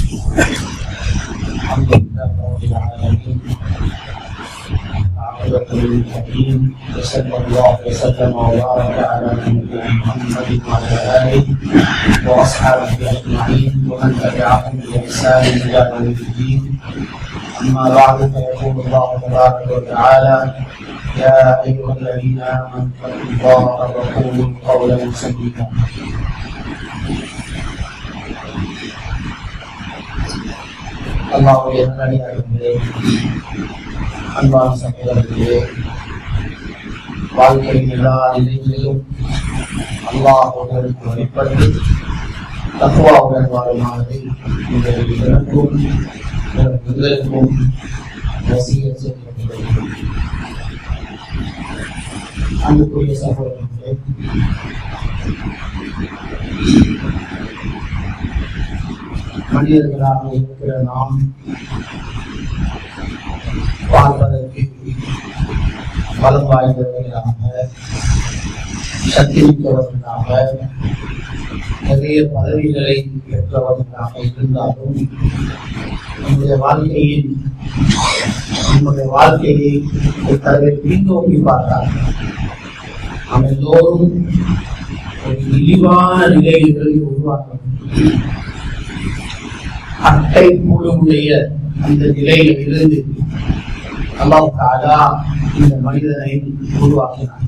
الحمد لله رب العالمين عاقبة للمتقين وصلى الله وسلم وبارك على نبينا محمد وعلى آله وأصحابه أجمعين ومن تبعهم بإحسان إلى يوم الدين. أما بعد فيقول الله تبارك وتعالى: يا أيها الذين آمنوا اتقوا الله وقولوا قولا سديدا. அல்லாஹ்வுடைய நல்லடியார்களே, அன்பான சகோதரர்களே, வாழ்க்கையின் எல்லா நிலைகளிலும் அல்லாஹ்வுடன் வழிபட்டு தக்வாவுடன் வாழுமாறு உங்களுக்கும் வசியத் செய்கிறேன். அன்புக்குரிய சகோதரர்களே, மனிதர்களாக இருக்கிற நாம் வாழ்வதற்கு பலம் வாய்ந்தவர்களாக, சக்தி மிக்கவர்களாக, நிறைய பதவிகளை பெற்றவர்களாக இருந்தாலும் நம்முடைய வாழ்க்கையை ஒரு தடவை பின்னோக்கி பார்த்தால் நாம் எல்லோரும் ஒரு இழிவான நிலைகளை உருவாக்க அட்டை புழுவுடைய அந்த நிலையில் இருந்து அல்லாஹ் தஆலா இந்த மனிதனை உருவாக்கினார்.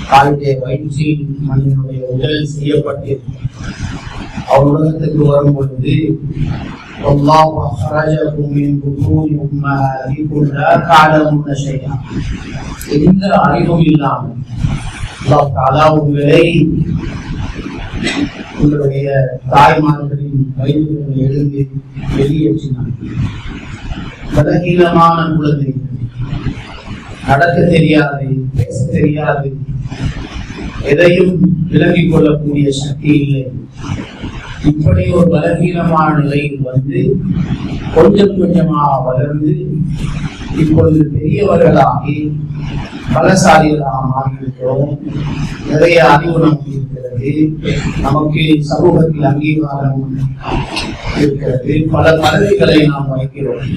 தாயுடைய வயிற்றில் மனிதனுடைய உடல் செய்யப்பட்டு அவர் உலகத்துக்கு வரும் பொழுது வல்லாஹு அஹ்ரஜகும் மின் புத்தூனி உம்மஹாதிக்கும் லா தஅலமூன ஷைஆ, எந்த அறிவும் இல்லாமல் அல்லாஹ் தஆலா உங்களுடைய தாய்மார்களின் வயிறுகளில் எழுந்து வெளியேற்றினார். பலகீனமான குழந்தைகள், நடக்க தெரியாது, பேச தெரியாது, எதையும் விளங்கிக் கொள்ளக்கூடிய சக்தி இல்லை. இப்படி ஒரு பலகீனமான நிலையில் வந்து கொஞ்சம் கொஞ்சமாக வளர்ந்து இப்பொழுது பெரியவர்களாகி பலசாலிகளாக மாறியிருக்கிறோம். நிறைய அறிவு நமக்கு இருக்கிறது, நமக்கு சமூகத்தில் அங்கீகாரம் இருக்கிறது, பல பதவிகளை நாம் வகிக்கிறோம்.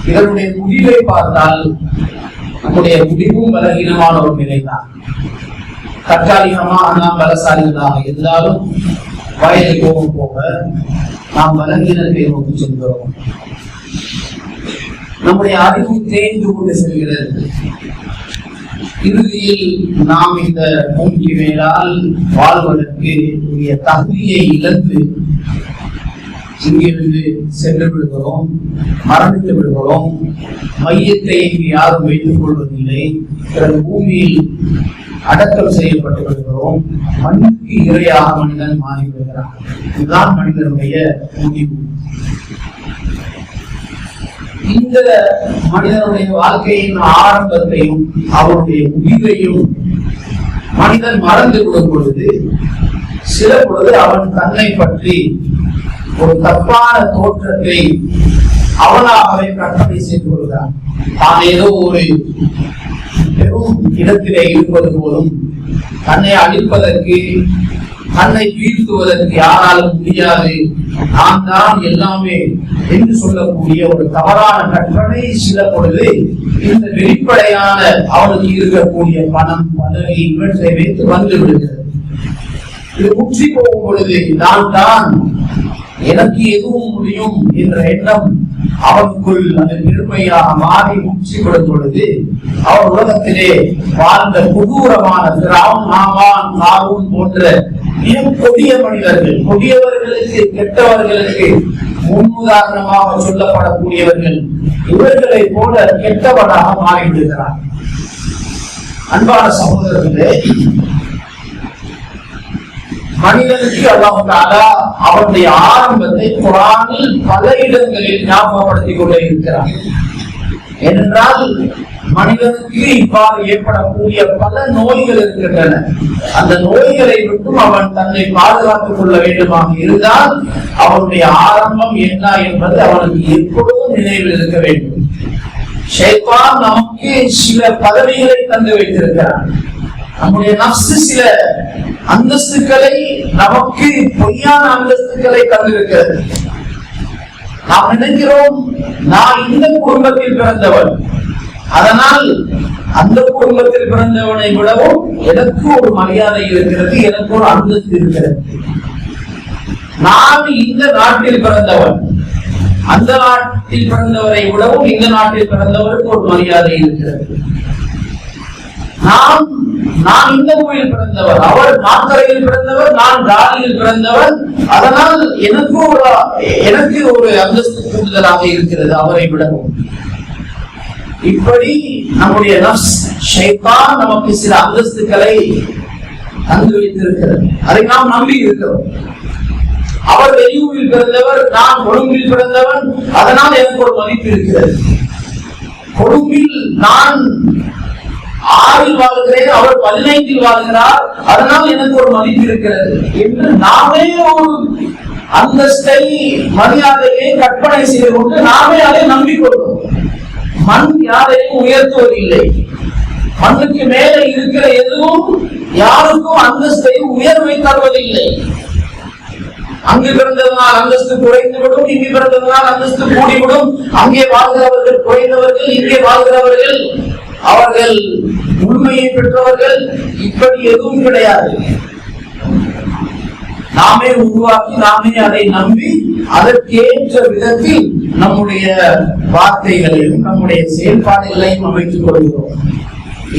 இதனுடைய முடிவை பார்த்தால் நம்முடைய முடிவும் பலகீனமான ஒரு நிலைதான். தற்காலிகமாக நாம் பலசாலிகளாக இருந்தாலும் வயது போக போக நாம் பலகீனத்தை நோக்கி செல்கிறோம். நம்முடைய அறிவு தேய்ந்து கொண்டு செல்கிறது. இறுதியில் நாம் இந்த பூமிக்கு மேலால் வாழ்வதற்கு உரிய தகுதியை இழந்து இங்கிருந்து சென்று விடுகிறோம், மரணித்து விடுகிறோம். மையத்தை இங்கு யாரும் வைத்துக் கொள்வதில்லை. பிறகு பூமியில் அடக்கம் செய்யப்பட்டு விடுகிறோம். மண்ணுக்கு இரையாக மனிதன் மாறிவிடுகிறான். இதுதான் மனிதனுடைய முடிவு. இந்த மனிதனுடைய வாழ்க்கையின் ஆரம்பத்தையும் அவருடைய முடிவையும் மனிதன் மறந்து விடும் பொழுது, சில பொழுது அவன் தன்னை பற்றி ஒரு தப்பான தோற்றத்தை அவனாகவே கற்பனை செய்து கொள்கிறான். தான் ஏதோ ஒரு பெரும் இடத்திலே இருப்பது போலும், தன்னை அழிப்பதற்கு, தன்னை வீழ்த்துவதற்கு யாராலும் முடியாது, நான் தான் எல்லாமே என்று சொல்லக்கூடிய ஒரு தவறான கற்பனை சில பொழுது இந்த வெளிப்படையான அவனுக்கு இருக்கக்கூடிய பணம், பதவி இவற்றை வைத்து வந்து விடுகிறது. இது முற்றி போகும் பொழுது நான் தான், எனக்கு எதுவும் முடியும் என்ற எண்ணம் அவனுக்குள் அது பெருமையாக மாறி முற்றி கொடும் பொழுது அவர் உலகத்திலே வாழ்ந்த கொடூரமான ஃபிரௌன், ஹாமான், காரூன் போன்ற மிக கொடிய மனிதர்கள், கொடியவர்களுக்கு, கெட்டவர்களுக்கு முன்னுதாரணமாக சொல்லப்படக்கூடியவர்கள், இவர்களை போல கெட்டவனாக மாறிவிடுகிறார். அன்பான சகோதரர்களே, மனிதனுக்கு அல்லாஹ் தஆலா அவருடைய ஆரம்பத்தை குர்ஆனில் பல இடங்களில் ஞாபகப்படுத்திக் கொண்டே இருக்கிறார். ஏனென்றால் மனிதனுக்கு இவ்வாறு ஏற்படக்கூடிய பல நோய்கள் இருக்கின்றன. அந்த நோய்களை விட்டும் அவன் தன்னை பாதுகாத்துக் கொள்ள வேண்டுமாக இருந்தால் அவனுடைய ஆரம்பம் என்ன என்பது அவனுக்கு எப்பொழுதும் நினைவில் இருக்க வேண்டும். ஷைத்தான் நமக்கு சில பதவிகளை தந்து வைத்திருக்கிறான். நம்முடைய நஃப்ஸ் சில அந்தஸ்துக்களை நமக்கு பொய்யான அந்தஸ்துக்களை தந்திருக்கிறது. நாம் நினைக்கிறோம் நான் இந்த குடும்பத்தில் பிறந்தவன், அதனால் அந்த குடும்பத்தில் பிறந்தவனை விடவும் எனக்கு ஒரு மரியாதை இருக்கிறது, எனக்கு ஒரு அந்தஸ்து இருக்கிறது. நான் இந்த நாட்டில் பிறந்தவன், அந்த நாட்டில் பிறந்தவரை விடவும் இந்த நாட்டில் பிறந்தவருக்கு ஒரு மரியாதை இருக்கிறது. நான் இந்த ஊரில் பிறந்தவர், அவர் மாத்தரையில் பிறந்தவர், நான் காலியில் பிறந்தவர், அதனால் எனக்கு ஒரு அந்தஸ்து கூடுதலாக இருக்கிறது அவரை விடவும். இப்படி நம்முடைய நஃப்ஸ் ஷைத்தான் நமக்கு சில அந்தஸ்துக்களை தந்து வைத்திருக்கிறது. அதை நாம் நம்பி இருக்கிறோம். அவர் வெளியூரில் பிறந்தவர், நான் கொழும்பில் பிறந்தவன், அதனால் எனக்கு ஒரு மதிப்பு இருக்கிறது. கொழும்பில் நான் 6 வாழ்கிறேன், அவர் 15 வாழ்கிறார், அதனால் எனக்கு ஒரு மதிப்பு இருக்கிறது என்று நாமே ஒரு அந்தஸ்தை மரியாதையை கற்பனை செய்து கொண்டு நாமே அதை நம்பிக்கொள்வோம். மண் யாரையும் உயர்த்துவதில்லை. மண்ணுக்கு மேலே இருக்கிற எதுவும் யாருக்கும் அந்தஸ்தை உயர்வை தருவதில்லை. அங்கு பிறந்ததனால் அந்தஸ்து குறைந்துவிடும், இங்கு பிறந்ததனால் அந்தஸ்து கூடிவிடும். அங்கே வாழ்கிறவர்கள் குறைந்தவர்கள், இங்கே வாழ்கிறவர்கள் அவர்கள் உண்மையை பெற்றவர்கள், இப்படி எதுவும் கிடையாது. நாமே உருவாக்கி நாமே அதை நம்பி அதற்கேற்ற விதத்தில் நம்முடைய வார்த்தைகளையும் நம்முடைய செயல்பாடுகளையும் அமைத்துக் கொள்கிறோம்.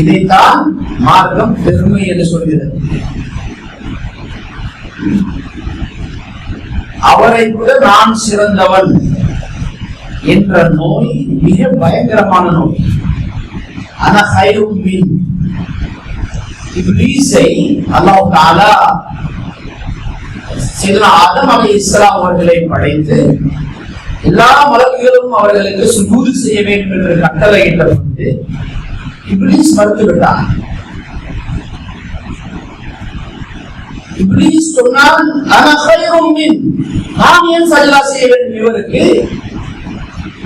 இதைத்தான் மார்க்கம் பெருமை என்று சொல்கிறது. அவரை விட நான் சிறந்தவன் என்ற நோய் மிக பயங்கரமான நோய். இப்லீஸை அல்லாஹ் தஆலா சையதுனா ஆதம் அலைஹிஸ்ஸலாம் அவர்களை படைத்து எல்லா மலக்குகளும் அவர்களுக்கு சுஜூது செய்ய வேண்டும் என்று கட்டளையிட்ட போது இப்லீஸ் மறுத்துவிட்டார். இப்லீஸ் சொன்னான், அன கைரும் மின், நான் ஏன் சஜ்தா செய்ய வேண்டும் இவருக்கு,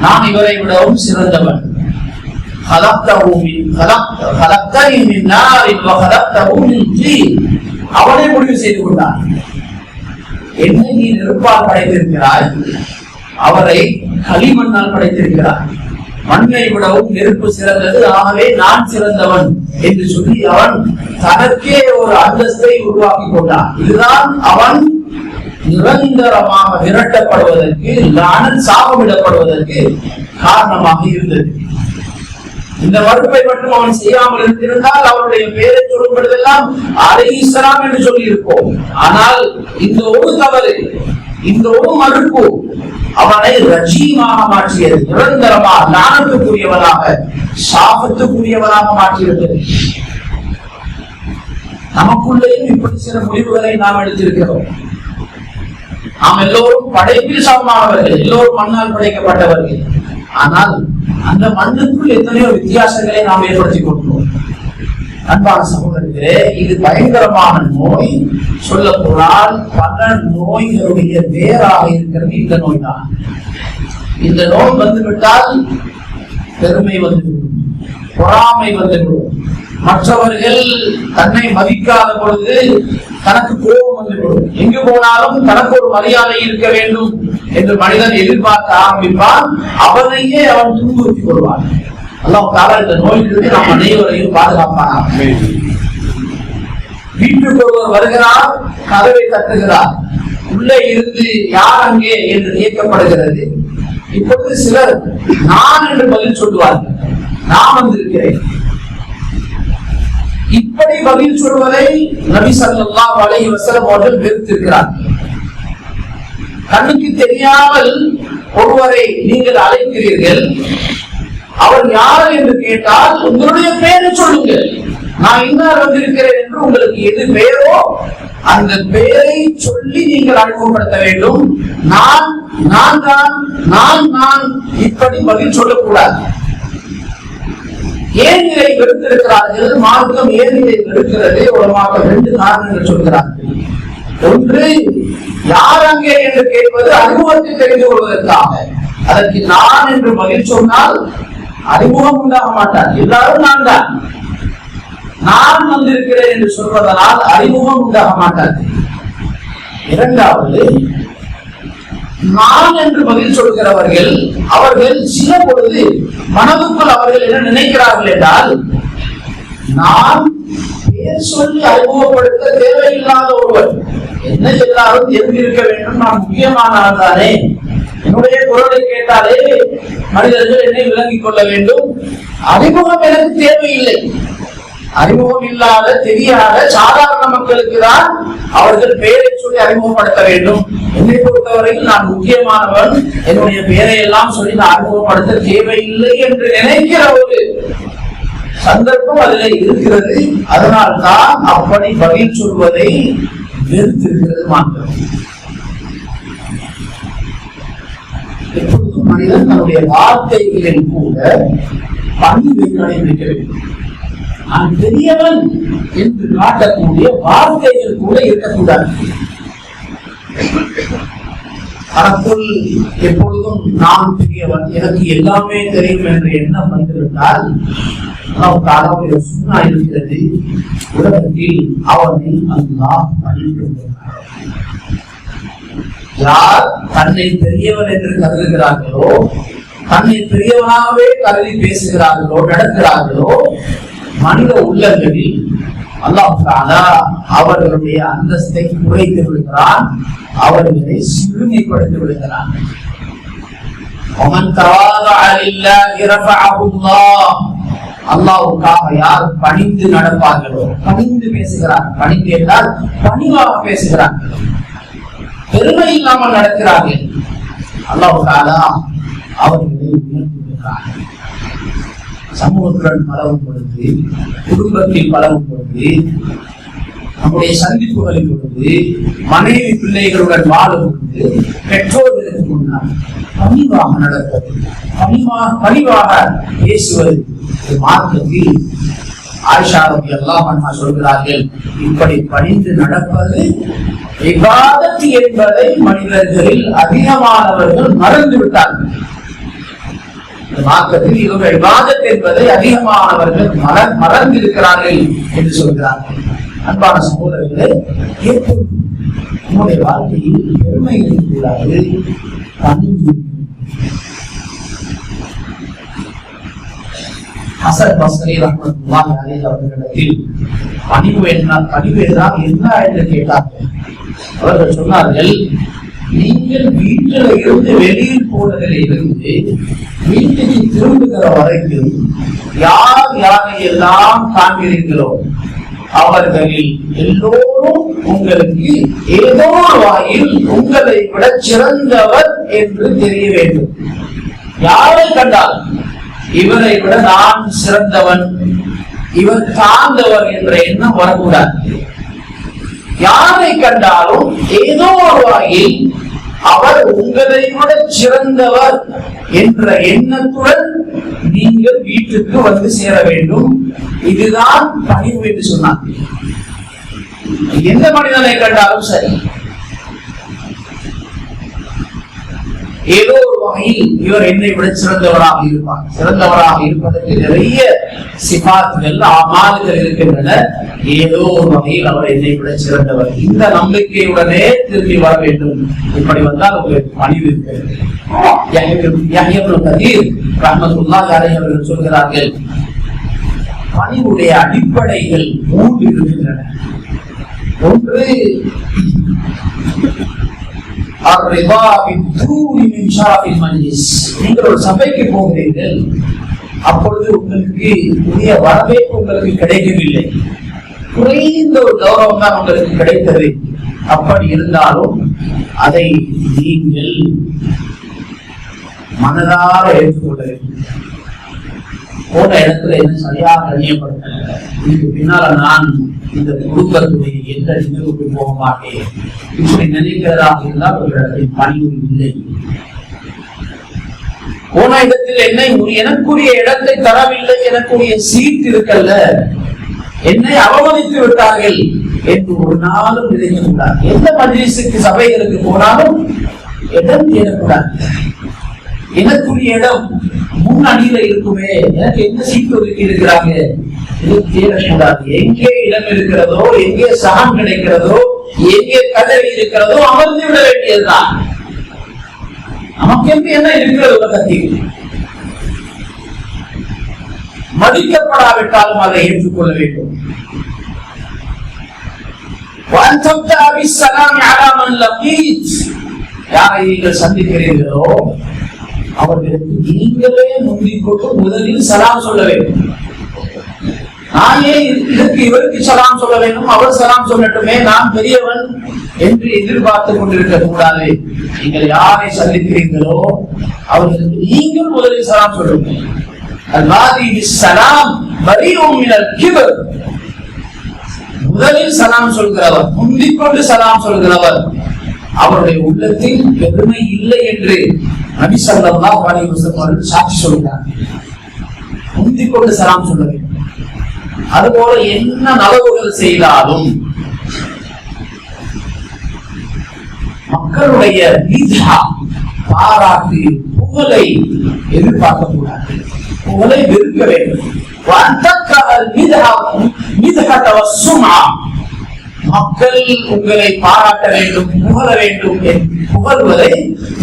நான் இவரை விடவும் சிறந்தவன். அவனை முடிவு செய்து கொண்டான். என்னை நீ நெருப்பால் படைத்திருக்கிறாய், அவரை களிமண்ணால் படைத்திருக்கிறாய். மண்ணை விடவும் நெருப்பு சிறந்தது, ஆகவே நான் சிறந்தவன் என்று சொல்லி அவன் தனக்கே ஒரு அந்தஸ்தை உருவாக்கி கொண்டான். இதுதான் அவன் நிரந்தரமாக விரட்டப்படுவதற்கு, லானத் சாபமிடப்படுவதற்கு காரணமாக இருந்தது. இந்த மறுப்பை மட்டும் அவன் செய்யாமல் இருந்திருந்தால் அவருடைய பெயரை சொல்லும் பொழுதெல்லாம் அலைஹிஸ்ஸலாம் என்று சொல்லி இருப்போம். ஆனால் இந்த ஒரு தவறு, இந்த ஒரு மறுப்பு அவனை ரஜீமாக மாற்றியது, நிரந்தரமாக லானத்துக்குரியவனாக, சாபத்துக்குரியவனாக மாற்றியிருந்தது. நமக்குள்ளேயும் இப்படி சில முடிவுகளை நாம் எடுத்திருக்கிறோம். நாம் எல்லோரும் படைப்பில் சமமானவர்கள், எல்லோரும் மண்ணால் படைக்கப்பட்டவர்கள். ஆனால் அந்த மண்ணுக்குள் எத்தனையோ வித்தியாசங்களை நாம் ஏற்படுத்திக் கொண்டோம். அன்பான சகோதரர்களே, இது பயங்கரமான நோய். சொல்ல போனால் பல நோய்களுடைய வேறாக இருக்கிறது இந்த நோய் தான். இந்த நோய் வந்துவிட்டால் பெருமை வந்துவிடும், பொறாமை வந்துவிடும். மற்றவர்கள் தன்னை மதிக்காத பொழுது தனக்கு கோபம் வந்துவிடும். எங்கு போனாலும் தனக்கு ஒரு மரியாதை இருக்க வேண்டும் என்று மனிதன் எதிர்பார்க்க ஆரம்பிப்பான். அவனையே அவன் துன்புறுத்திக் கொள்வான். அல்லாஹ் தஆலா இந்த நோயிலிருந்து நாம் அனைவரையும் பாதுகாப்பானாக. வீட்டுக்கு ஒருவர் வருகிறார், கதவை தட்டுகிறார், உள்ளே இருந்து யார் அங்கே என்று கேட்கப்படுகிறது. இப்பொழுது சிலர் நான் என்று பதில் சொல்லுவார்கள், நான் வந்திருக்கிறேன். இப்படி பதில் சொல்வதை நபி ஸல்லல்லாஹு அலைஹி வஸல்லம் அவர்கள் வெறுத்திருக்கிறார்கள். கண்ணுக்கு தெரியாமல் ஒருவரை நீங்கள் அழைக்கிறீர்கள், அவர் யார் என்று கேட்டால் உங்களுடைய பெயரை சொல்லுங்கள், நான் இன்னார் வந்திருக்கிறேன் என்று உங்களுக்கு எது பெயரோ அந்த பெயரை சொல்லி நீங்கள் அறிமுகப்படுத்த வேண்டும். நான் இப்படி பதில் சொல்லக்கூடாது. ஏன் இதை வெறுத்திருக்கிறார்கள்? மார்க்கம் ஏன் இதை வெறுக்கிறது? உலமாக்கள் 2 காரணங்கள் சொல்கிறார்கள். ஒன்று, யார் அங்கே என்று கேட்பது அறிமுகத்தை தெரிந்து கொள்வதற்காக. அதற்கு நான் என்று பதில் சொன்னால் அறிமுகம் உண்டாக மாட்டார், எல்லாரும் நான் தான். நான் வந்திருக்கிறேன் என்று சொல்வதனால் அறிமுகம் உண்டாக மாட்டாது. இரண்டாவது, நான் என்று பதில் சொல்கிறவர்கள் அவர்கள் சில பொழுது மனதுக்குள் அவர்கள் என்ன நினைக்கிறார்கள் என்றால், நான் பேர் சொல்லி அறிமுகப்படுத்த தேவையில்லாத ஒருவர், என்ன எல்லாரும் தெரிந்திருக்க வேண்டும், நான் முக்கியமான ஆள் தானே, என்னுடைய குரலை கேட்டாலே மனிதர்கள் என்னை விளங்கிக் கொள்ள வேண்டும், அறிமுகம் எனக்கு தேவையில்லை. அறிமுகம் இல்லாத தெரியாத சாதாரண மக்களுக்கு தான் அவர்கள் பெயரை சொல்லி அறிமுகப்படுத்த வேண்டும். என்னை பொறுத்தவரையில் நான் முக்கியமானவன், என்னுடைய பெயரை எல்லாம் சொல்லி நான் அறிமுகப்படுத்த தேவையில்லை என்று நினைக்கிற ஒரு சந்தர்ப்பம் அதில் இருக்கிறது. அதனால்தான் அப்படி பதில் சொல்வதை வெறுத்திருக்கிறது மாற்றம். எப்பொழுதும் மனிதன் தன்னுடைய வார்த்தைகளில் கூட பணிவை கடைபிடிக்க வேண்டும். நான் பெரியவன் என்று காட்டக்கூடிய வார்த்தைகள் கூட இருக்கக்கூடாது. அதற்குள் எப்பொழுதும் நான் பெரியவன், எனக்கு எல்லாமே தெரியும் என்ற எண்ணம் வந்துவிட்டால் சுண்ணா இருக்கிறது. உலகத்தில் அவனை அல்லாஹ் பணித்திருக்கிறார். யார் தன்னை பெரியவன் என்று கருதுகிறார்களோ, தன்னை பெரியவனாகவே கருதி பேசுகிறார்களோ, நடக்கிறார்களோ, மனித உள்ளங்களில் அல்லாஹ் தஆலா அவர்களுடைய அந்தஸ்தை குறைத்து விடுகிறான், அவர்களை சிறுமைப்படுத்தி விடுகிறான். அல்லாஹ்வுக்காக யார் பணிந்து நடப்பார்களோ, பணிந்து பேசுகிறார், பணிந்து என்றால் பணிவாக பேசுகிறார், பெருமை இல்லாமல் நடக்கிறார்கள், அல்லாஹ் தஆலா அவர்களை உயர்த்தி விடுகிறார். சமூகத்துடன் பலவும் பொழுது, குடும்பத்தில் பலவும் பொழுது, நம்முடைய சந்திப்புகளில் பொழுது, மனைவி பிள்ளைகளுடன் வாழும் பொழுது, பெற்றோர்களுக்கு முன்னால் பணிவாக நடப்பது, பணிவாக பேசுவது மார்க்கத்தில் ஆயிஷா ரலியல்லாஹு அன்ஹா சொல்கிறார்கள், இப்படி பணிந்து நடப்பது இபாதத் என்பதை மனிதர்களில் அதிகமானவர்கள் மறந்து விட்டார்கள். மார்க்கத்தில் இவர்கள் இபாதத் என்பதை அதிகமானவர்கள் மறந்திருக்கிறார்கள் என்று சொல்கிறார்கள். அன்பான சகோதரர்களே, எப்பொழுதும் நம்முடைய வாழ்க்கையில் பெருமை இருக்கக்கூடாது, பணிவு. ஹசன் பஸ்ரி ரஹ்மத்துல்லாஹி அலைஹி அவர்களிடத்தில் பணிவு என்றால் என்ன என்று கேட்டார்கள். அவர்கள் சொன்னார்கள், நீங்கள் வீட்டில் இருந்து வெளியில் போனதில் இருந்து வீட்டுக்கு திரும்புகிற வரைக்கும் யார் யாரை எல்லாம் காண்கிறீர்களோ அவர்களில் எல்லோரும் உங்களுக்கு ஏதோ வாயில் உங்களை விட சிறந்தவர் என்று தெரிய வேண்டும். யாரை கண்டால் இவரை விட நான் சிறந்தவன், இவர் தாழ்ந்தவர் என்ற எண்ணம் வரக்கூடாது. யாரை கண்டாலும் ஏதோ ஒரு வகையில் அவர் உங்களை விட சிறந்தவர் என்ற எண்ணத்துடன் நீங்கள் வீட்டுக்கு வந்து சேர வேண்டும். இதுதான் பணிவு என்று சொன்னார். எந்த மனிதனை கண்டாலும் சரி, ஏதோ ஒரு வகையில் இவர் என்னை விட சிறந்தவராக இருப்பார். சிறந்தவராக இருப்பதற்கு நிறைய சிபாத்துகள், அமால்கள் இருக்கின்றன. ஏதோ ஒரு வகையில் அவர் என்னை விட சிறந்தவர், இந்த நம்பிக்கையுடனே திரும்பி வர வேண்டும். இப்படி வந்தால் உங்களுக்கு பணிவு இருக்கிறது. யஹ்யா இப்னு கதீர் ரஹ்மத்துல்லாஹி அலைஹி அவர்கள் சொல்கிறார்கள், பணிவுடைய அடிப்படைகள் 3 இருக்கின்றன. ஒன்று, நீங்கள் ஒரு சபைக்கு போகிறீர்கள், அப்பொழுது உங்களுக்கு புதிய வரவேற்பு உங்களுக்கு கிடைக்கவில்லை, குறைந்த ஒரு கௌரவம் தான் உங்களுக்கு கிடைத்தது. அப்படி இருந்தாலும் அதை நீங்கள் மனதார ஏற்றுக்கொள்ள வேண்டும். போன இடத்துல என்ன சரியாக கண்ணியப்படுத்த, இதுக்கு பின்னால நான் இந்த குடும்பத்துடைய எந்த நிகழ்வுக்கு போக மாட்டேன், இப்படி நினைக்கிறதாக இருந்தால் ஒரு இடத்தில் பணிவு இல்லை. போன இடத்தில் என்னை எனக்குரிய இடத்தை தரவில்லை, எனக்குரிய சீட் இருக்கல்ல, என்னை அவமதித்து விட்டார்கள் என்று ஒரு நாளும் நினைக்கக்கூடாது. எந்த மஜ்லிஸுக்கு சபைகளுக்கு போனாலும் இடம் தேடக்கூடாது. எனக்குரிய இடம் முன்னணியில இருக்குமே, எனக்கு என்ன சீட்டு ஒதுக்கி இருக்கிறாங்க, இது தேடக்கூடாது. எங்கே இடம் இருக்கிறதோ, எங்கே சகம் கிடைக்கிறதோ, எங்கே கதறி இருக்கிறதோ அமர்ந்து விட வேண்டியதுதான். நமக்கு என்ன இருக்கிறது உலகத்தில்? மதிக்கப்படாவிட்டாலும் அதை ஏற்றுக்கொள்ள வேண்டும். யாரை நீங்கள் சந்திக்கிறீர்களோ அவர்களுக்கு நீங்களே முந்திக்கொண்டு முதலில் சலாம் சொல்ல வேண்டும். நான் ஏன் இதற்கு இவருக்கு சலாம் சொல்ல வேண்டும், அவர் சலாம் சொல்லட்டுமே, நான் பெரியவன் என்று எதிர்பார்த்துக் கொண்டிருக்க கூடாது. நீங்கள் யாரை சந்திக்கிறீர்களோ அவர்களுக்கு நீங்கள் முதலில் சலாம் சொல்லுங்கள். முதலில் சலாம் சொல்கிறவர், முந்திக்கொண்டு சலாம் சொல்கிறவர் அவருடைய உள்ளத்தில் பெருமை இல்லை என்று நபி ஸல்லல்லாஹு அலைஹி வஸல்லம் அவர்கள் சாட்சி சொல்கிறார். முந்திக்கொண்டு சலாம் சொல்ல வேண்டும். அதுபோல என்ன நலவுகள் செய்தாலும் மக்களுடைய பாராட்டு, புகழை எதிர்பார்க்க கூடாது, புகழை வெறுக்க வேண்டும். மக்கள் உங்களை பாராட்ட வேண்டும், புகழ வேண்டும், புகழ்வதை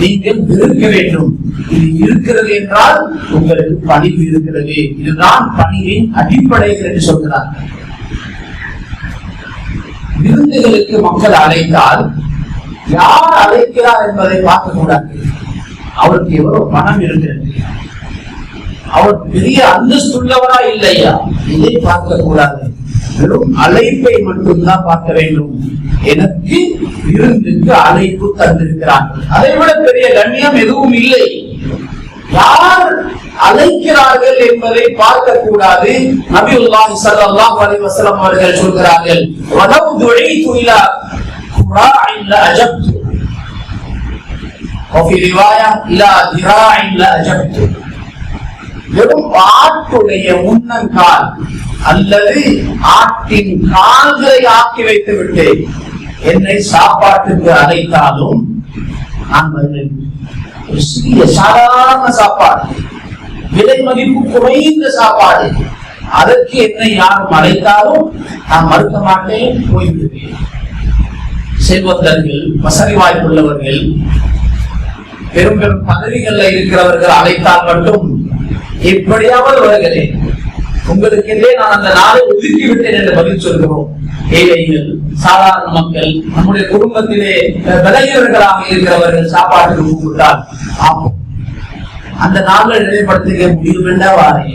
நீங்கள் வெறுக்க வேண்டும். இது இருக்கிறது என்றால் உங்களுக்கு பணிவு இருக்கிறது. இதுதான் பணிவின் அடிப்படைகள் என்று சொல்கிறார். விருந்துகளுக்கு மக்கள் அழைத்தால் யார் அழைக்கிறார் என்பதை பார்க்க கூடாது. அவருக்கு எவ்வளவு பணம் இருக்கிறது, அவர் பெரிய அந்தஸ்துள்ளவரா இல்லையா, இதை பார்க்க கூடாது. வெறும் அழைப்பை மட்டும்தான் பார்க்க வேண்டும். எனக்கு விருந்துக்கு அழைப்பு தந்திருக்கிறார்கள், அதை விட பெரிய கண்ணியம் எதுவும் இல்லை. யார் அழைக்கிறார்கள் என்பதை பார்க்க கூடாது. நபியுல்லாஹி ஸல்லல்லாஹு அலைஹி வஸல்லம் அவர்கள் சொல்கிறார்கள், வலவ் துஈது இலா குராஇன் லஅஜப்து வஃபி ரிவாயா இலா திராஇன் லஅஜப்து. வெறும் ஆட்டுடைய முன்னங்கால் அல்லது ஆட்டின் கால்களை ஆக்கி வைத்து விட்டு என்னை சாப்பாட்டுக்கு அழைத்தாலும் நான் வருவேன். ஒரு சிறிய சாதாரண சாப்பாடு, விலை மதிப்பு குறைந்த சாப்பாடு, அதற்கு என்னை யாரும் அழைத்தாலும் நான் மறுக்க மாட்டேன், போய்விடுவேன். செல்வந்தர்கள், வசதி வாய்ப்புள்ளவர்கள், பெரும் பெரும் பதவிகள்ல இருக்கிறவர்கள் அழைத்தால் மட்டும் எப்படியாவது வருகிறேன், உங்களுக்கென்றே நான் அந்த நாளை ஒதுக்கி விட்டேன் என்று பதில் சொல்கிறோம். ஏழைகள், சாதாரண மக்கள், நம்முடைய குடும்பத்திலே விளைஞர்களாக இருக்கிறவர்கள் சாப்பாட்டுக்கு கூப்பிட்டால் ஆகும். அந்த நாளை நிலைப்படுத்த முடியும் என்றவாறே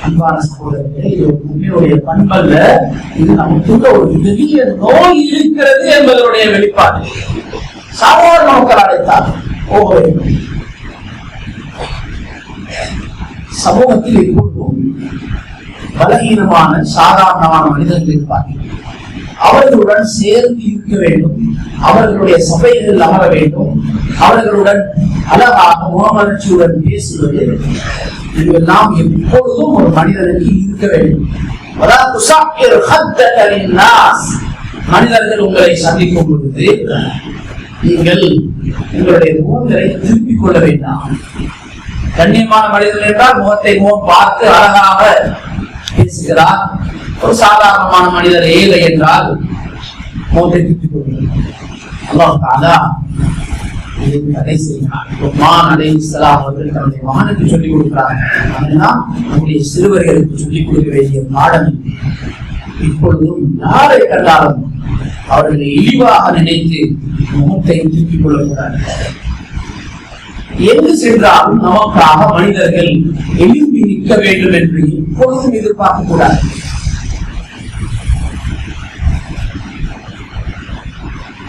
அன்பான சகோதரர்களே, இது உண்மையுடைய பண்பல்ல. இது நமக்குள்ள ஒரு பெரிய நோய் இருக்கிறது என்பதனுடைய வெளிப்பாடு. சாதாரண மக்கள் அழைத்தால் போக வேண்டும். சமூகத்தில் எப்பொழுதும் பலகீனமான சாதாரணமான மனிதர்கள் இருப்பார்கள். அவர்களுடன் சேர்ந்து இருக்க வேண்டும், அவர்களுடைய சபைகளில் அமர வேண்டும், அவர்களுடன் அழகாக முகமலர்ச்சியுடன் பேசுவது, இதெல்லாம் எப்பொழுதும் ஒரு மனிதனுக்கு இருக்க வேண்டும். மனிதர்கள் உங்களை சந்திக்கும் பொழுது நீங்கள் உங்களுடைய முகங்களை திருப்பிக் கொள்ள வேண்டாம். கண்ணியமான மனிதர்கள் என்றால் முகத்தை முகம் பார்த்து அழகாக பேசுகிறார். ஒரு சாதாரணமான மனிதர் ஏழை என்றால் முகத்தை திருப்பிக் கொள்கிறார். அல்லாஹ் தஆலா இதை தடை செய்கிறார். லுக்மான் அலைஹிஸ்ஸலாம் அவர்கள் தன்னுடைய மகனுக்கு சொல்லிக் கொடுக்கிறார். அதனால் நம்முடைய சிறுவர்களுக்கு சொல்லிக் கொடுக்க வேண்டிய பாடம். இப்பொழுதும் யாரை கண்டாலும் அவர்களை இழிவாக நினைத்து முகத்தை திருப்பிக் கொள்ளக்கூடாது. எங்கு சென்றாலும் நமக்காக மனிதர்கள் எழுப்பி நிற்க வேண்டும் என்று எப்பொழுதும் எதிர்பார்க்க கூடாது.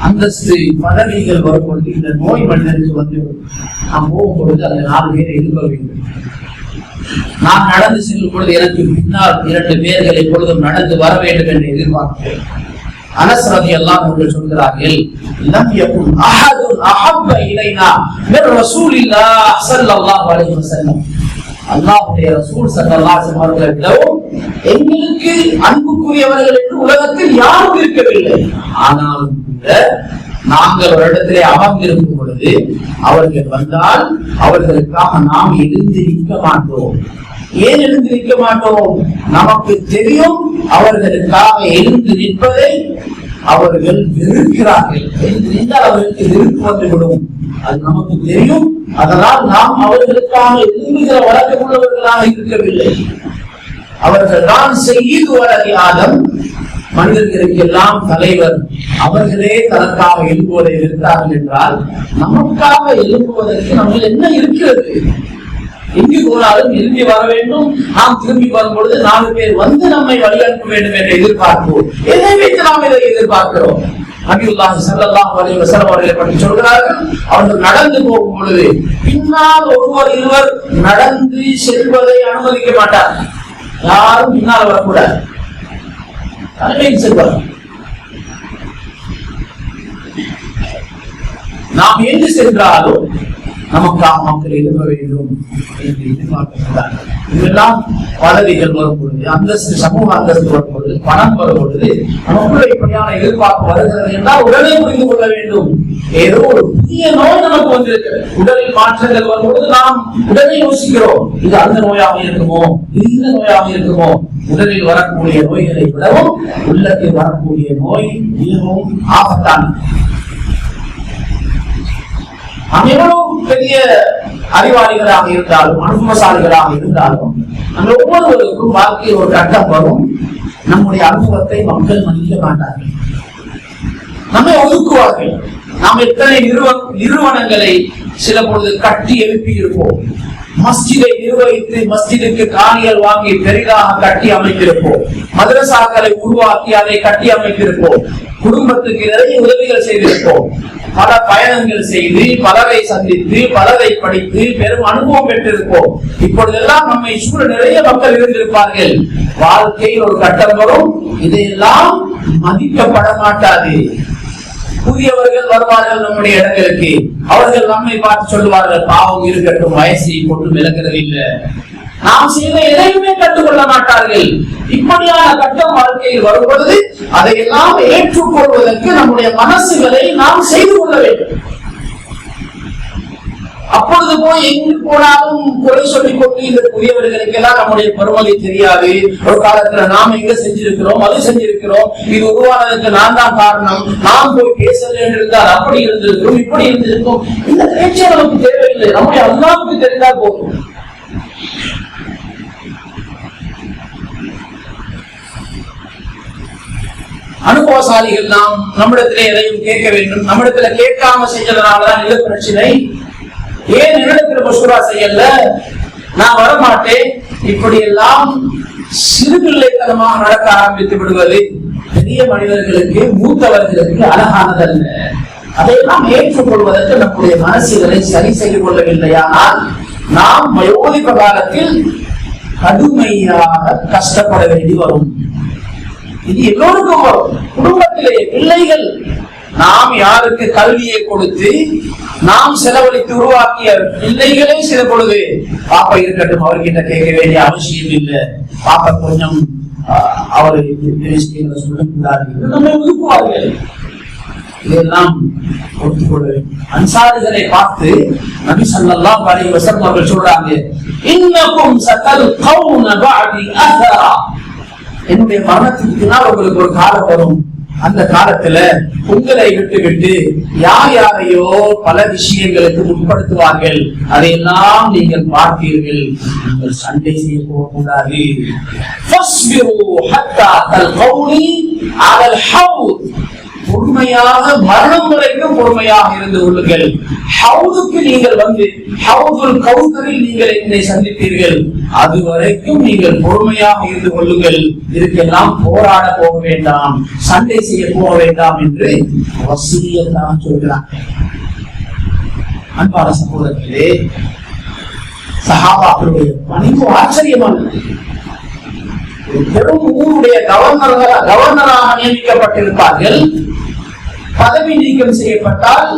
அந்தஸ்து பதவிகள் வரும்பொழுது இந்த நோய் மனிதனுக்கு வந்து நாம் போகும்பொழுது அந்த 4 பேரை எதிர்க்க வேண்டும். நான் நடந்து செல்லும் பொழுது எனக்கு பின்னால் 2 பேர்கள் எப்பொழுதும் நடந்து வர வேண்டும் என்று எதிர்பார்க்கிறேன். அனஸ் ரலியல்லாஹு அன்ஹு சொல்கிறார்கள், லம் யகுன் அஹதுன் அஹப்ப இலைனா மின் ரசூலில்லாஹ் ஸல்லல்லாஹு அலைஹி வஸல்லம். அல்லாஹ்வுடைய ரசூல் ஸல்லல்லாஹு அலைஹி வஸல்லம் அவர்களிடம் எங்களுக்கு அன்புக்குரியவர்கள் என்று உலகத்தில் யாரும் இருக்கவில்லை. ஆனாலும் கூட நாங்கள் ஒரு இடத்திலே அமர்ந்திருக்கும் பொழுது அவர்கள் வந்தால் அவர்களுக்காக நாம் எழுந்து நிற்க மாட்டோம். ஏன் எழுந்து நிற்க மாட்டோம்? நமக்கு தெரியும் அவர்களுக்காக எழுந்து நிற்பதை அவர்கள் வெறுக்கிறார்கள். எழுந்து நின்றால் அவர்களுக்கு வெறுப்பு வந்துவிடும், அது நமக்கு தெரியும். அதனால் நாம் அவர்களுக்காக எழுந்துகிற வழக்கம் உள்ளவர்களாக இருக்கவில்லை. அவர்கள் தான் செய்து வளரி ஆதம், மனிதர்களுக்கெல்லாம் தலைவர். அவர்களே தனக்காக எழுப்புவதை எதிர்த்தார்கள் என்றால் நமக்காக எழுப்புவதற்கு நம்ம என்ன இருக்கிறது? எங்கு போனாலும் எழுதி வர வேண்டும், நாம் திரும்பி வரும் பொழுது 4 பேர் வந்து நம்மை வழியனுப்ப வேண்டும் என்ற எதிர்பார்ப்போம். எதை வைத்து நாம் இதை எதிர்பார்க்கிறோம்? நபியுல்லாஹி ஸல்லல்லாஹு அலைஹி வஸல்லம் அவர்களை பற்றி சொல்கிறார்கள், அவர்கள் நடந்து போகும் பொழுது பின்னால் ஒருவர் இருவர் நடந்து செல்வதை அனுமதிக்க மாட்டார். யாரும் பின்னால் வரக்கூடாது, தலைமையில் செல்வார். நாம் எங்கு சென்றாலும் நமக்காக மக்கள் எழுத வேண்டும் என்று எதிர்பார்க்கிறார். இதெல்லாம் பதவிகள் வரும்பொழுது, அந்தஸ்து, சமூக அந்தஸ்து வரும்பொழுது, பணம் வரும்பொழுது நமக்குள்ள இப்படியான எதிர்பார்ப்பு வருகிறது என்றால் உடனே புரிந்து கொள்ள வேண்டும். ஏதோ ஒரு புதிய நோய் நமக்கு வந்திருக்கிறது, உடலில் மாற்றங்கள் வரும்பொழுது நாம் உடனே யோசிக்கிறோம், இது அந்த நோயாக இருக்குமோ, இது இந்த நோயாக இருக்குமோ. உடலில் வரக்கூடிய நோய்களை விடவும் உள்ளத்தில் வரக்கூடிய நோய் மிகவும் ஆபத்தானது. நாம் எவ்வளவு பெரிய அறிவாளிகளாக இருந்தாலும், அனுபவசாலிகளாக இருந்தாலும், அந்த ஒவ்வொருவருக்கும் வாழ்க்கையில் ஒரு கட்டம் வரும், நம்முடைய அனுபவத்தை மக்கள் மதிக்க மாட்டார்கள், நம்மை ஒதுக்குவார்கள். நாம் எத்தனை நிறுவனங்களை சில பொழுது கட்டி எழுப்பி இருப்போம், மஸ்ஜிதை நிர்வகித்து மஸ்ஜிதுக்கு காணிகள் வாங்கி பெரிதாக கட்டி அமைத்திருப்போம், மதரசாக்களை உருவாக்கி அதை கட்டி அமைத்திருப்போம், குடும்பத்துக்கு நிறைய உதவிகள் செய்திருப்போம், பல பயணங்கள் செய்து பலரை சந்தித்து பலரை படித்து பெரும் அனுபவம் பெற்றிருப்போம். இப்பொழுதெல்லாம் நம்மை சூழ நிறைய மக்கள் இருந்திருப்பார்கள். வாழ்க்கையில் ஒரு கட்டம் வரும், இதையெல்லாம் மதிக்கப்பட மாட்டாது. புதியவர்கள் வருவார்கள் நம்முடைய இடங்களுக்கு, அவர்கள் நம்மை பார்த்து சொல்லுவார்கள், பாவம் இருக்கட்டும், வயசை கொண்டு விளக்குறது இல்லை, நாம் செய்த எதையுமே கற்றுக்கொள்ள மாட்டார்கள். இப்படியான கட்டம் வாழ்க்கையில் வரும் பொழுது அதையெல்லாம் ஏற்றுக்கொள்வதற்கு நம்முடைய மனசுகளை நாம் செய்து கொள்ள வேண்டும். அப்பொழுது போய் எங்கு போனாலும் குறை சொல்லிக் கொண்டு இந்த புதியவர்களுக்கு எல்லாம் நம்முடைய பெருமதி தெரியாது, ஒரு காலத்துல நாம் எங்க செஞ்சிருக்கிறோம், அது செஞ்சிருக்கிறோம், இது உருவானதுக்கு நான் தான் காரணம், நாம் போய் பேசல என்றிருந்தால் அப்படி இருந்திருக்கிறோம், இப்படி இருந்திருக்கும். இந்த பேச்சை நமக்கு தேவையில்லை, நம்முடைய அல்லாஹ்வுக்கு தெரிந்தால் போதும். அனுபவசாலிகள் நாம் நம்மிடத்திலே எதையும் கேட்க வேண்டும், நம்மிடத்துல கேட்காம செஞ்சதுனாலதான் இந்த பிரச்சனை. ஏன் என்னிடத்துல மசூரா செய்யல, நான் வரமாட்டேன், இப்படி எல்லாம் சிறுபிள்ளைத்தனமாக நடக்க ஆரம்பித்து விடுவது பெரிய மனிதர்களுக்கு, மூத்தவர்களுக்கு அழகானதல்ல. அதையெல்லாம் ஏற்றுக்கொள்வதற்கு நம்முடைய மனசுகளை சரி செய்து கொள்ளவில்லையானால் நாம் வயோதிப காலத்தில் கடுமையாக கஷ்டப்பட வேண்டி வரும். இது எல்லோருக்கும் வரும். குடும்பத்திலே பிள்ளைகள் நாம் யாருக்கு கல்வியை கொடுத்து நாம் செலவழித்து உருவாக்கிய பிள்ளைகளே சில பொழுது பாப்பா இருக்கட்டும், அவர்கிட்ட கேட்க வேண்டிய அவசியம் இல்லை, பாப்பா கொஞ்சம் அவரை சொல்லக்கூடாது, நம்மை ஒதுக்குவார்கள். இதெல்லாம் ஒத்துக்கொள்ள வேண்டும். அன்சாரிகளை பார்த்து நபி ஸல்லல்லாஹு அலைஹி வஸல்லம் அவர்கள் சொல்றாங்க, இன்னக்கும் சதல்கௌன பஅதி அஸரா, என்னுடைய மரணத்துக்கு பின்னால் உங்களுக்கு ஒரு காலம் வரும், அந்த காலத்துல உங்களை விட்டு யார் யாரையோ பல விஷயங்களுக்கு உட்படுத்துவார்கள், அதையெல்லாம் நீங்கள் பார்ப்பீர்கள். நீங்கள் சண்டை செய்ய போகக்கூடாது. பொறுமையாக மரணம் வரைக்கும் பொறுமையாக இருந்து கொள்ளுங்கள். ஹவுதுக்கு நீங்கள் வந்து ஹவுதுல் கௌதரில் நீங்கள் என்னை சந்திப்பீர்கள், அது வரைக்கும் நீங்கள் பொறுமையாக இருந்து கொள்ளுங்கள். இதுக்கெல்லாம் போராட போக வேண்டாம், சண்டை செய்ய போக வேண்டாம் என்று வசியத்தான் சொல்கிறார். அன்பான சகோதரர்களே, சஹாபாக்களுடைய பணிவு ஆச்சரியமானது. பெரும் ஊருடைய கவர்னராக நியமிக்கப்பட்டிருப்பார்கள். பதவி நீக்கம் செய்யப்பட்டால்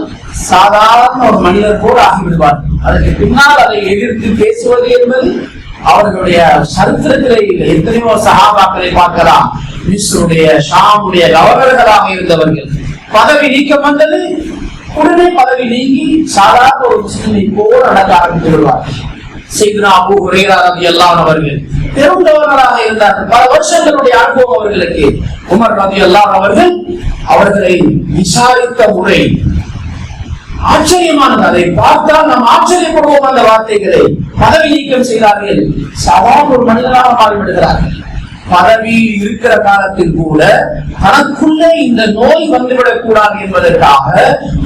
சாதாரண ஒரு மனிதர் போல் ஆகிவிடுவார். அதற்கு பின்னால் அதை எதிர்த்து பேசுவது என்பது அவர்களுடைய சரித்திரத்திலே எத்தனையோ சஹாபாக்களை பார்க்கலாம். மிஸ்ருடைய ஷாமுடைய கவர்னர்களாக இருந்தவர்கள் பதவி நீக்கம் வந்தது, உடனே பதவி நீங்கி சாதாரண ஒரு முஸ்லிமை போல் நடக்க ஆரம்பித்து விடுவார்கள். சையதுனா அபூ ஹுரைரா ரலியல்லாஹு அன்ஹு அவர்கள் பெரும் கவர்னராக இருந்தார்கள். பல வருஷங்களுடைய அனுபவம் அவர்களுக்கு. உமர் ரலியல்லாஹு அன்ஹு அவர்கள் அவர்களை விசாரித்த முறை ஆச்சரியமானது. அதை பார்த்தால் நாம் ஆச்சரியப்படுவோம். அந்த வார்த்தைகளை பதவி நீக்கம் செய்தார்கள். சாதாரண ஒரு மனிதனாக மாறிவிடுகிறார்கள். பதவியில் இருக்கிற காலத்தில் கூட தனக்குள்ளே இந்த நோய் வந்துவிடக் கூடாது என்பதற்காக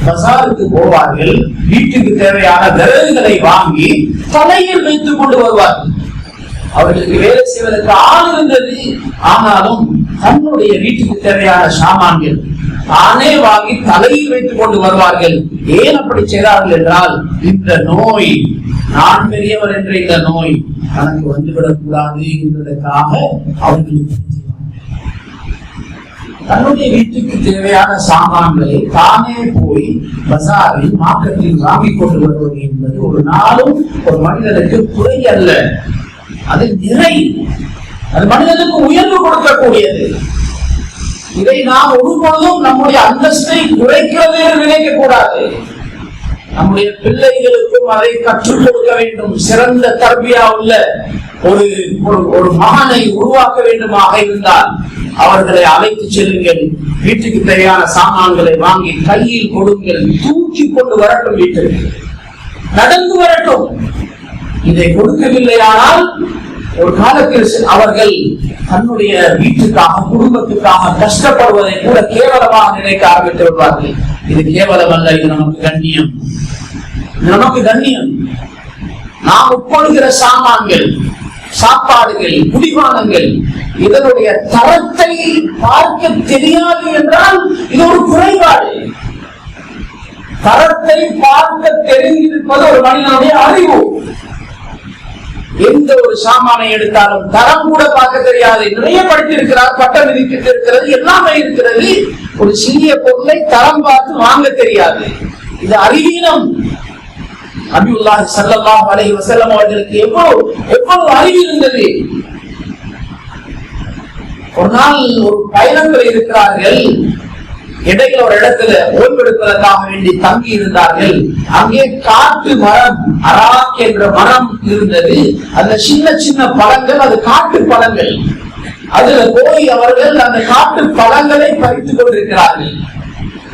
பஜாருக்கு போவார்கள். வீட்டுக்கு தேவையான விறகுகளை வாங்கி தலையில் வைத்துக் கொண்டு வருவார்கள். அவர்களுக்கு வேலை செய்வதற்கு ஆள் இருந்தது. ஆனாலும் தன்னுடைய வீட்டுக்கு தேவையான சாமான்கள் தானே வாங்கி தலையில் வைத்துக் கொண்டு வருவார்கள். ஏன் அப்படி செய்தார்கள் என்றால், இந்த நோய், நான் பெரியவர் என்ற இந்த நோய் தனக்கு வந்துவிடக் கூடாது என்பதற்காக அவர்களுக்கு தன்னுடைய வீட்டுக்கு தேவையான சாமான்களை தானே போய் பஜாரில் மார்க்கெட்டில் வாங்கிக் கொண்டு வருவது என்பது ஒரு நாளும் ஒரு மனிதனுக்கு குறை அல்ல, அது நிறை. அது மனிதனுக்கு உயர்வு கொடுக்கக்கூடியது. இதை நாம் ஒருபொழுதும் நம்முடைய அந்தஸ்தை குறைக்கிறது என்று நினைக்க கூடாது. நம்முடைய பிள்ளைகளுக்கும் அதை கற்றுக் கொடுக்க வேண்டும். சிறந்த தர்பியா உள்ள ஒரு மகனை உருவாக்க வேண்டுமாக இருந்தால் அவர்களை அழைத்து செல்லுங்கள். வீட்டுக்கு தேவையான சாமான்களை வாங்கி கையில் கொடுங்கள். தூக்கி கொண்டு வரட்டும், வீட்டுக்கு நடந்து வரட்டும். இதை கொடுக்கவில்லையானால் ஒரு காலத்தில் அவர்கள் தன்னுடைய வீட்டுக்காக, குடும்பத்துக்காக கஷ்டப்படுவதை கூட கேவலமாக நினைக்க ஆரம்பித்து விடுவார்கள். இது கேவலம் அல்ல, இது நமக்கு கண்ணியம். நமக்கு கண்ணியம். நாம் உட்கொள்கிற சாமான்கள், சாப்பாடுகள், குடிபானங்கள், இதனுடைய தரத்தை பார்க்க தெரியாது என்றால் இது ஒரு குறைபாடு. தரத்தை பார்க்க தெரிந்திருப்பது ஒரு மனிதனுடைய அறிவு. எந்த ஒரு சாமானை எடுத்தாலும் தரம் கூட பார்க்க தெரியாது. நிறைய படித்திருக்கிறார், பட்டம் இருக்கிறது, எல்லாமே இருக்கிறது. ஒரு சிறிய பொருளை தரம் பார்த்து வாங்க தெரியாது. இது அறிவீனம். நபியுல்லாஹி ஸல்லல்லாஹு அலைஹி வஸல்லம் அவர்களுக்கு எவ்வளவு அறிவு இருந்தது. ஒரு நாள் ஒரு பயணத்தில் இருக்கிறார்கள். இடையில ஒரு இடத்துல ஓய்வெடுப்பதற்காக வேண்டி தங்கி இருந்தார்கள். அங்கே காட்டு மரம், அராக் என்ற மரம் இருந்தது. அந்த சின்ன சின்ன பழங்கள், அது காட்டு பழங்கள். அதுல போய் அவர்கள் அந்த காட்டு பழங்களை பறித்துக் கொண்டிருக்கிறார்கள்.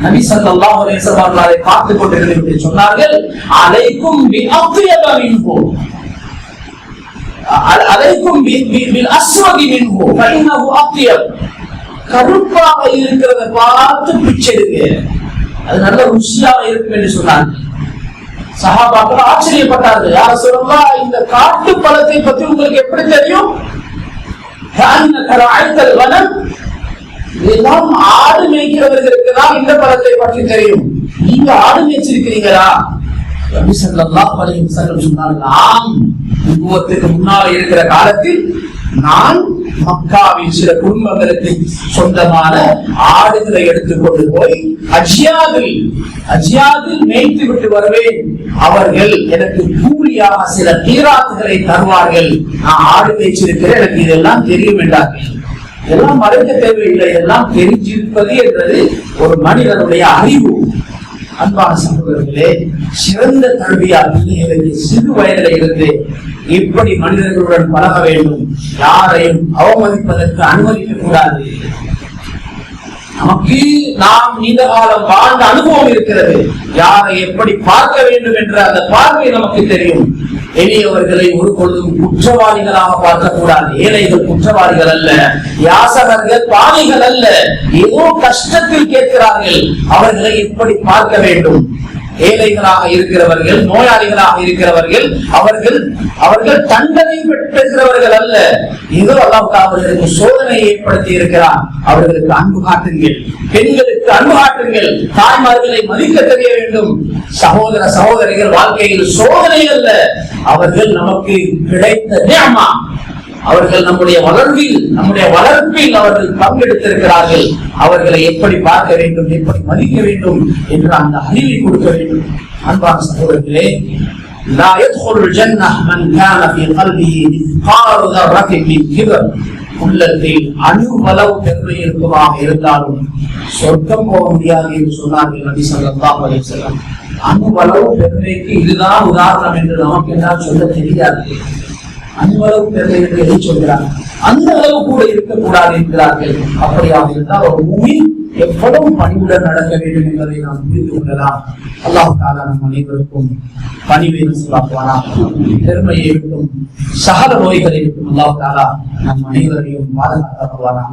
நபி ஸல்லல்லாஹு அலைஹி வஸல்லம் அதை பார்த்துக் கொண்டிருக்கிறது சொன்னார்கள், அலைக்கும் பிஅத்யப மின்ஹு, அலைக்கும் பில் அஸ்வதி மின்ஹு ஃபஇன்னஹு அத்யப். கருப்பாக இருக்கிறத பார்த்து பிச்சைடுங்க, அது நல்ல ருசியாக இருக்கும் என்று சொன்னார்கள். சஹாபாக்கள் ஆச்சரியப்பட்டார்கள். யா ரசூலல்லாஹ், இந்த காட்டு பழத்தை பற்றி உங்களுக்கு எப்படி தெரியும்? இதெல்லாம் ஆடு மேய்க்கிறவர்களுக்கு தான் இந்த பழத்தை பற்றி தெரியும், நீங்க ஆடு மேய்ச்சிருக்கிறீங்களா? நபி ஸல்லல்லாஹு அலைஹி வஸல்லம் சொன்னார்கள், ஆம், நுபுவத்துக்கு முன்னால் இருக்கிற காலத்தில் நான் மக்காவில் சில குடும்பங்களுக்கு சொந்தமான ஆடுகளை எடுத்துக்கொண்டு போய் அஜியாதில் மேய்த்து விட்டு வருவேன். அவர்கள் எனக்கு கூலியாக சில கீராத்துகளை தருவார்கள். நான் ஆடு மேய்ச்சிருக்கிறேன், எனக்கு இதெல்லாம் தெரியும் என்றார்கள். இதெல்லாம் மறைக்க தேவையில்லை, இதெல்லாம் தெரிஞ்சிருப்பது என்பது ஒரு மனிதனுடைய அறிவு. அன்பான சகோதரர்களே, சிறந்த தர்பியா பிள்ளைகளுக்கு சிறு வயதில் இருந்து எப்படி மனிதர்களுடன் பழக வேண்டும், யாரையும் அவமதிப்பதற்கு அனுமதிக்க கூடாது. நமக்கு நாம் நீண்ட காலம் வாழ்ந்த அனுபவம் இருக்கிறது. யாரை எப்படி பார்க்க வேண்டும் என்ற அந்த பார்வை நமக்கு தெரியும். எளியவர்களை ஒரு பொழுதும் குற்றவாளிகளாக பார்க்கக்கூடாது. ஏழைகள் குற்றவாளிகள் அல்ல, யாசகர்கள் பாவிகள் அல்ல. ஏதோ கஷ்டத்தில் கேட்கிறார்கள், அவர்களை எப்படி பார்க்க வேண்டும். ஏழைகளாக இருக்கிறவர்கள், நோயாளிகளாக இருக்கிறவர்கள், அவர்கள் தண்டனை பெற்றுகிறவர்கள் அல்ல. ஏதோ அல்லாஹ் அவர்களுக்கு சோதனையை ஏற்படுத்தி இருக்கிறார். அவர்களுக்கு அன்பு காட்டுங்கள், பெண்களுக்கு அன்பு காட்டுங்கள், தாய்மார்களை மதிக்க தெரிய வேண்டும். சகோதர சகோதரிகள் வாழ்க்கையில் சோதனை அல்ல, அவர்கள் நமக்கு கிடைத்த நியமா. அவர்கள் நம்முடைய வளர்ப்பில் அவர்கள் பங்கெடுத்திருக்கிறார்கள். அவர்களை எப்படி பார்க்க வேண்டும், எப்படி மதிக்க வேண்டும் என்று அந்த அறிவை கொடுக்க வேண்டும். அன்பான சகோதரர்களே, லா யத்குலுல் ஜன்னஹ் மன் கான ஃபீ கல்பிஹி மிஸ்காலு தர்ரத்தின் மின் கிபர். உள்ளத்தில் அணுவளவு பெருமை இருக்குமாக இருந்தாலும் சொர்க்கம் போக முடியாது என்று சொன்னார்கள் நபி ஸல்லல்லாஹு அலைஹி வஸல்லம். அன்பளவு பெருமைக்கு இதுதான் உதாரணம் என்று நமக்கு எல்லாம் சொல்ல தெரியாது. அன்பளவு பெருமை என்று எதை சொல்கிறார்? அந்த அளவு கூட இருக்கக்கூடாது என்கிறார்கள். அப்படியாக இருந்தால் ஒரு மூமின் எவ்வளவு பணிவுடன் நடக்க வேண்டும் என்பதை நாம் புரிந்து கொள்ளலாம். அல்லாஹ் தஆலா நம் அனைவருக்கும் பணிவை நசீபாக்குவானா. பெருமையை விட்டும் சகல நோய்களை விட்டும் அல்லாஹ் தஆலா நம் அனைவரையும் பாதுகாப்பானா.